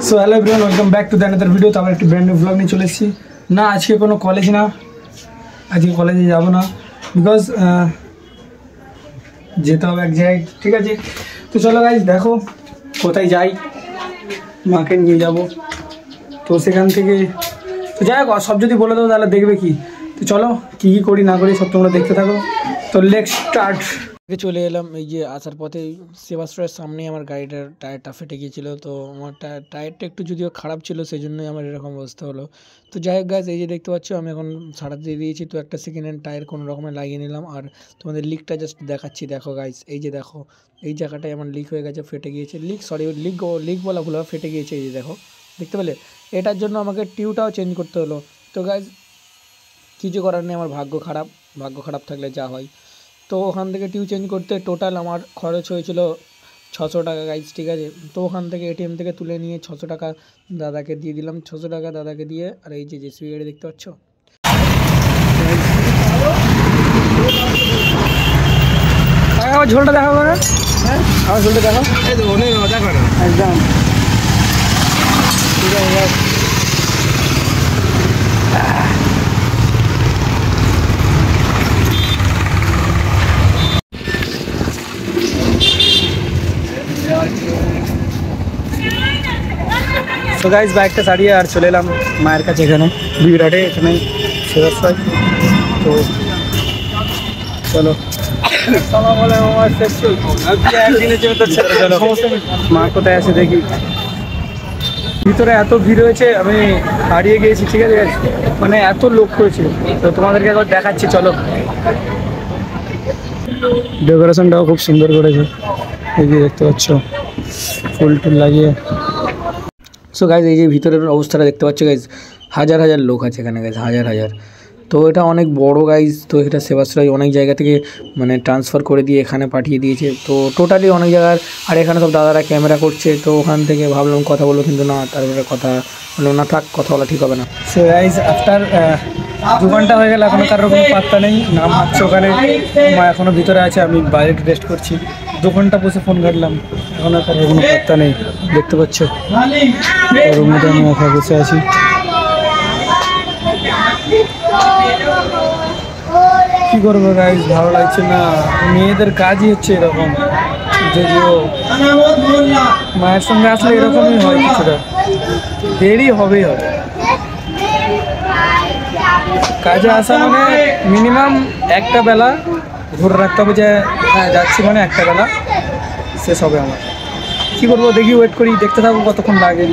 So hello everyone, welcome back to the another video. তো আমরা একটি ব্র্যান্ড নিউ ভ্লগ নিয়ে চলে এসেছি। না, আজকে কোনো কলেজ না, আজকে কলেজে যাবো না, বিকজ যেতে হবে এক জায়গায়। ঠিক আছে, তো চলো গাইজ, দেখো কোথায় যাই। মাকে নিয়ে যাব, তো সেখান থেকে তো যাই হোক, সব যদি বলে দাও তাহলে দেখবে কি। তো চলো কী কী করি না করি সব তোমরা দেখতে থাকো। তো লেটস স্টার্ট। চলে এলাম, এই যে আসার পথে সেবাশ্রয়ের সামনে আমার গাড়িটার টায়ারটা ফেটে গিয়েছিলো। তো আমার টায়ারটা একটু যদিও খারাপ ছিল, সেই জন্যই আমার এরকম অবস্থা হলো। তো যাই হোক গাছ, এই যে দেখতে পাচ্ছ আমি এখন সারা দিয়ে দিয়েছি। তো একটা সেকেন্ড হ্যান্ড টায়ার কোনো রকমে লাগিয়ে নিলাম। আর তোমাদের লিকটা জাস্ট দেখাচ্ছি, দেখো গাইস, এই যে দেখো এই জায়গাটায় আমার লিক হয়ে গেছে, ফেটে গিয়েছে। লিক বলা ভুল, ফেটে গিয়েছে। এই যে দেখো, দেখতে পেলে? এটার জন্য আমাকে টিউটাও চেঞ্জ করতে হলো। তো গাইস কিছু করার নেই, আমার ভাগ্য খারাপ থাকলে যা হয়। তো ওখান থেকে টিউ চেঞ্জ করতে টোটাল আমার খরচ হয়েছিল 600 টাকা গাইজ। ঠিক আছে, তো ওখান থেকে এটিএম থেকে তুলে নিয়ে 600 টাকা দাদাকে দিয়ে দিলাম। 600 টাকা দাদাকে দিয়ে, আর এই যে জেসিবি গাড়ি দেখতে পাচ্ছ, আমার ঝোলটা দেখাবো না? হ্যাঁ, আমার ঝোলটা দেখো, একদম ঠিক আছে। তো গাইজ বাইকটা ছাড়িয়ে আর চলে এলাম মায়ের কাছে, এখানে বিরাটে, এখানে সেবাশ্রয়। তো চলো মা কোথায় আছে দেখি। ভিতরে এত ভিড় হয়েছে, আমি হারিয়ে গিয়েছি। ঠিক আছে, মানে এত লোক হয়েছে। তো তোমাদেরকে একবার দেখাচ্ছি, চলো। ডেকোরেশনটাও খুব সুন্দর করেছে, এই যে দেখতে পাচ্ছ ফুল টুল লাগিয়ে। সো গাইজ, এই যে ভিতরের অবস্থাটা দেখতে পাচ্ছ গাইজ, হাজার হাজার লোক আছে এখানে গাইজ, হাজার। তো এটা অনেক বড় গাইজ। তো এটা সেবাশ্রয় অনেক জায়গা থেকে মানে ট্রান্সফার করে দিয়ে এখানে পাঠিয়ে দিয়েছে। তো টোটালি অনেক জায়গার, আর এখানে সব দাদারা ক্যামেরা করছে। তো ওখান থেকে ভাবলাম কথা বলবো, কিন্তু না, তারপরে কথা বললাম না, থাক, কথা বলা ঠিক হবে না। সো গাইজ আফটার 2 ঘন্টা হয়ে গেল, এখনও কারোর কোনো পাত্তা নেই। নাম হচ্ছে ওখানে, মা এখনও ভিতরে আছে, আমি বাইরে রেস্ট করছি। 2 ঘন্টা বসে ফোন ঘাটলাম, এখনও কারোর কোনো পাত্তা নেই। দেখতে পাচ্ছ ওর মধ্যে আমি একা বসে আছি। কি করবো গাইজ, ভালো লাগছে না। মেয়েদের কাজই হচ্ছে এরকম, যদিও মায়ের সঙ্গে আসলে এরকমই হয়, কিছুটা দেরি হবেই হবে। কাজে আসা মানে মিনিমাম একটা বেলা ধরে রাখতে হবে, যে হ্যাঁ যাচ্ছি মানে একটা বেলা শেষ হবে আমার। কী করবো, দেখি, ওয়েট করি, দেখতে থাকবো কতক্ষণ লাগে।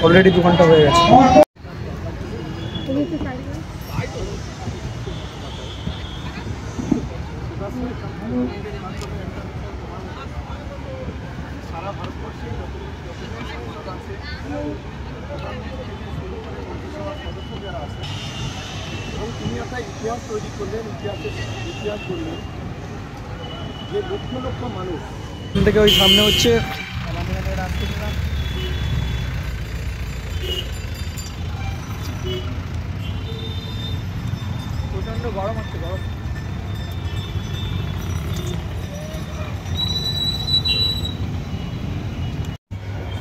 অলরেডি 2 ঘন্টা হয়ে গেছে। তিনি একটা ইতিহাস তৈরি করলেন, ইতিহাস করলেন যে লক্ষ মানুষ থেকে ওই সামনে হচ্ছে। প্রচণ্ড গরম হচ্ছে, গরম।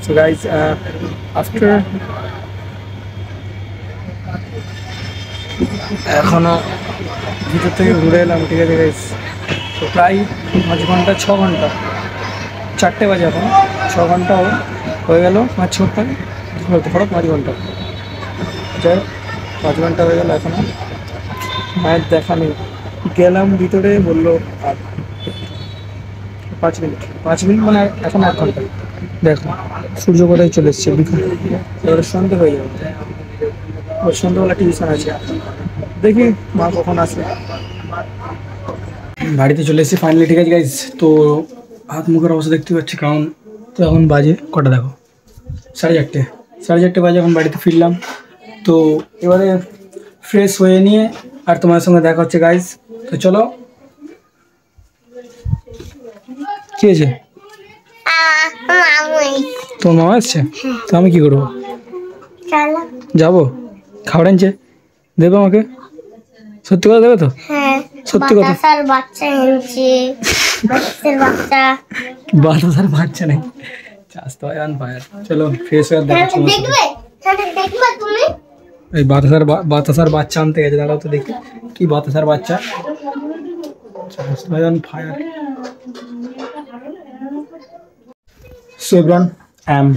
So guys, after এখনো ভিতর থেকে ঘুরে এলাম। ঠিক আছে গাইস, তো প্রায় 5 ঘন্টা 6 ঘন্টা, 4টে বাজে এখন, 6 ঘন্টা হয়ে গেল। 5-6 ধরো 5 ঘন্টা, যাই 5 ঘন্টা হয়ে গেল, এখনো মায়ের দেখা নেই। গেলাম ভিতরে, বললো আর 5 মিনিট মানে এখন 1 ঘন্টা। দেখো সূর্য কোথায় চলে এসছে, বিকাল, এবারে সন্ধ্যে হয়ে যাবে। ওর সন্ধ্যাবেলা টিউশন আছে, দেখি মা কখন আসবে। বাড়িতে চলে এসেছি ফাইনালি। ঠিক আছে গাইজ, তো হাত মুখের অবস্থা দেখতে পাচ্ছি, কারণ তো এখন বাজে কটা দেখো, 4:30 বাজে। এখন বাড়িতে ফিরলাম। তো এবারে ফ্রেশ হয়ে নিয়ে আর তোমার সঙ্গে দেখা হচ্ছে গাইজ। তো চলো। কি হয়েছে? তোমার মামা এসছে, তো আমি কি করবো? যাবো, খাবার আনছে, দেবে আমাকে? সত্যি কথা দেবে তো? হ্যাঁ, সত্যি কথা। বাচ্চা এনেছে। বাতাসার বাচ্চা নেই, চাষ তো অন ফায়ার। চলো ফ্রেশ হয়ে দেখো এই বাতাসার বাচ্চা আনতে গেছে, দাঁড়াও তো দেখি কি বাতাসার বাচ্চা। চাষ তো on fire. So everyone, I'm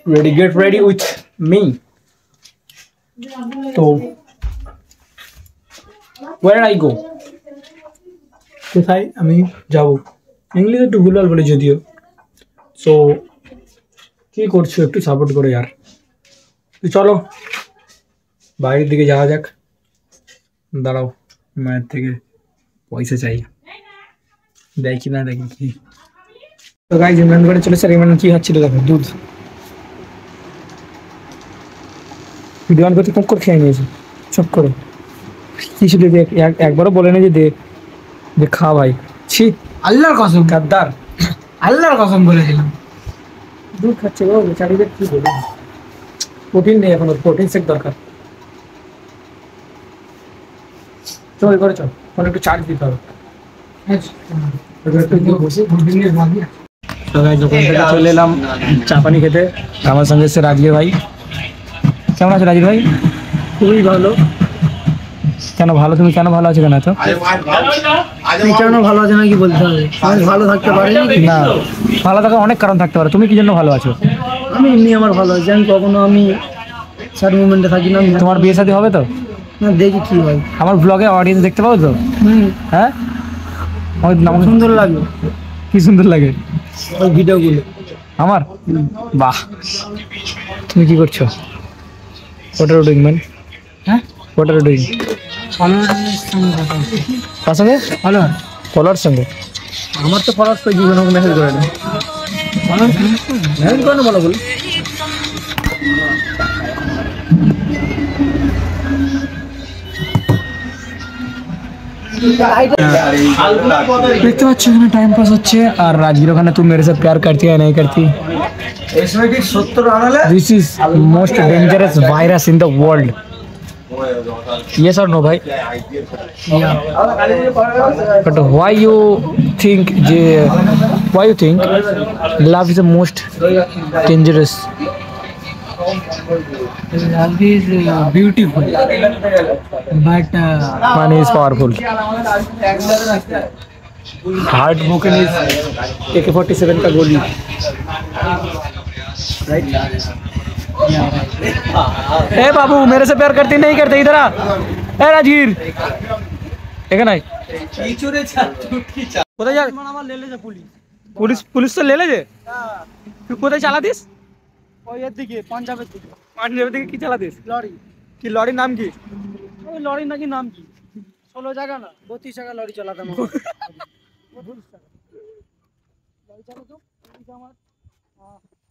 ready. Get ready with me. So, where I go? কোথায় আমি যাব? ইংলিশে একটু ভুলভাল বলে যদিও। সো কি করছো একটু সাপোর্ট করো यार। তো চলো বাইরের দিকে যাওয়া যাক। দাঁড়াও, মায়ের থেকে পয়সা চাই, দেখি না দেখি কি। তো গাইজ ইমরান করে চলেছে, আর ইমরান কি খাচ্ছিল দেখো, দুধ। ভিডিও অন করতে কম করে খেয়ে নিয়েছে চক করে। কিছু দে, একবারও বলে না যে দে, যে খা ভাই। ছি, আল্লাহর কসম, গাদ্দার। আল্লাহর কসম বলেছিলাম। দুধ খাচ্ছে গো বেচারিদের, কি বলবো। প্রোটিন নেই এখন, প্রোটিন শেক দরকার। চল এবারে চল, ফোন একটু চার্জ দিতে হবে। তো গাইস দোকান থেকে চলে এলাম চা পানি খেতে। আমার সঙ্গে এসে রাজগীর ভাই। কেমন আছো রাজগীর ভাই? খুবই ভালো। কেন ভালো? তুমি কেন ভালো আছো কেন? তো কেন ভালো আছে নাকি বলতে হবে, আমি ভালো থাকতে পারি না, ভালো থাকার অনেক কারণ থাকতে পারে। তুমি কি জন্য ভালো আছো? আমি এমনি আমার ভালো আছে, আমি কখনো আমি স্যার মুভমেন্টে থাকি না। তোমার বিয়ে শাদী হবে তো? না দেখি কি হয়। আমার ব্লগে অডিয়েন্স দেখতে পাও তো? হ্যাঁ, আমার সুন্দর লাগে। কি সুন্দর লাগে ওই ভিডিওগুলো আমার। বাহ, তুমি কি করছো? What are doing man? হ্যাঁ, হোয়াট আর ডুইং? কার সঙ্গে? ফলোয়ার সঙ্গে। আমার তো ফলোয়ার তো জীবনে মেসেজ করে না, মেসেজ করে না, বলো বলো। দেখতে পাচ্ছ এখানে টাইম পাস হচ্ছে, আর রাজগীর ওখানে তুই মেরে সাথে প্যার করতি है नहीं करती। This is most dangerous virus in the world. Yes or no, bhai? Yeah. But why you think love is the most dangerous? Love is beautiful, but Money is powerful. Heartbroken is AK-47 का गोली, right? ए बाबू, मेरे से प्यार करती नहीं करते? इधर आ। ए राजगीर, এখানে আয়। কোথায় যা? আমার লেলেছে পুলিশ। পুলিশ তো লেলেছে। তুই কোথায় চালাতিস? ওই এর দিকে পাঞ্জাবের দিকে। পাঞ্জাবের দিকে কি চালাতিস? লরি। কি লরির নাম কি? ওই লরি নাকি নাম কি, 16 জায়গা না 32 টাকা লরি চালাতাম।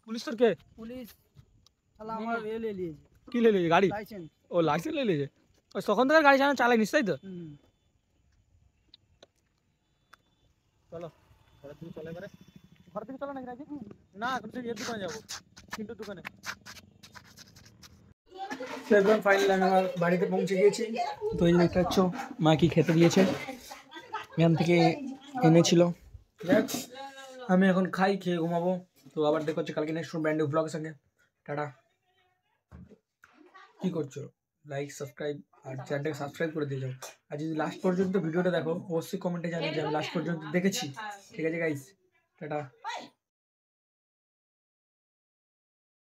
পুলিশ তোর কে? পুলিশ শালা আমার এ লে লিয়েছে, কি লে লিয়েছে? গাড়ি? লাইসেন্স। ও লাইসেন্স লে লিয়েছে। ও তখন থেকে গাড়ি চালাই নিস, তাই তো? চলো ঘরের দিকে চলে, এবারে ঘরের দিকে চলো নাকি রাজি? না, এখন থেকে এর দোকানে যাবো, কিন্তু দোকানে। সেভেন ফাইনালি আমি আমার বাড়িতে পৌঁছে গিয়েছি। তো এই যে দেখতে পাচ্ছ মা কি খেতে দিয়েছে, এখান থেকে এনেছিল। আমি এখন খাই, খেয়ে ঘুমাবো। তো আবার দেখো হচ্ছে কালকে নেক্সট ব্র্যান্ড নিউ ব্লগের সঙ্গে। টাটা। কি করছো? লাইক, সাবস্ক্রাইব, আর চ্যানেলটাকে সাবস্ক্রাইব করে দিয়ে যাও। আর যদি লাস্ট পর্যন্ত ভিডিওটা দেখো, অবশ্যই কমেন্টে জানিয়ে যে আমি লাস্ট পর্যন্ত দেখেছি। ঠিক আছে গাইস, টাটা।